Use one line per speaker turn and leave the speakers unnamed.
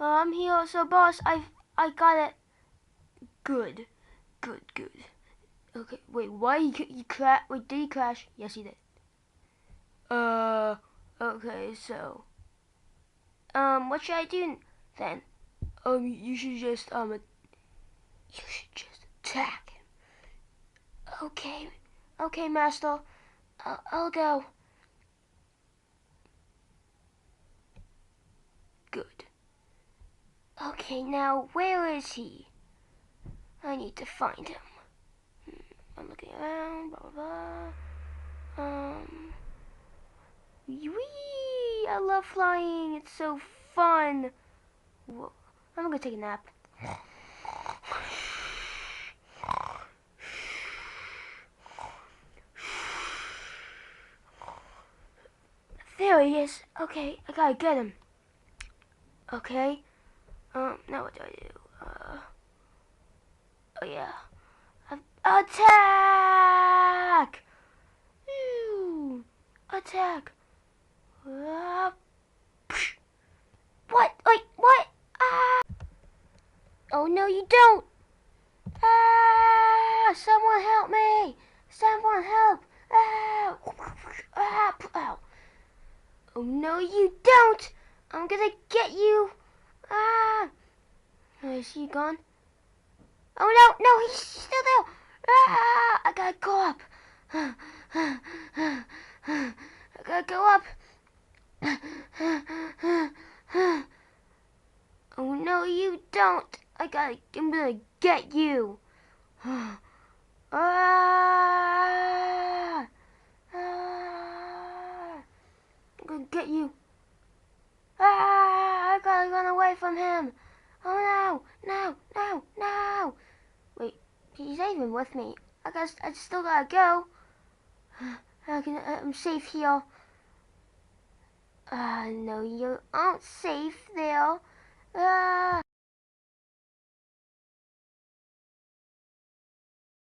I'm here. So, boss, I got it. Good. Good. Okay, wait, why you crash? Wait, did he crash? Yes, he did. Okay, so, what should I do then? You should just, attack him. Okay, master. I'll go. Good. Okay, now, where is he? I need to find him. I'm looking around, blah, blah, blah. Whee! I love flying. It's so fun. Whoa. I'm gonna take a nap. There he is. Okay, I gotta get him. Okay. Now what do I do? Oh yeah. Attack! Ew. Attack! What? Wait, what? Ah! Oh no, you don't! Ah! Someone help me! Someone help! Ah! Ah! Ow! Oh no, you don't! I'm gonna get you! Ah! Oh, is he gone? Oh no, he's still there! Ah! I gotta go up! I gotta go up! Oh no, you don't! I'm gonna get you! Ah! Ah! I'm gonna get you! Ah! I gotta run away from him! Oh no! No! Wait, he's not even with me. I still gotta go. I'm safe here. No, you aren't safe there.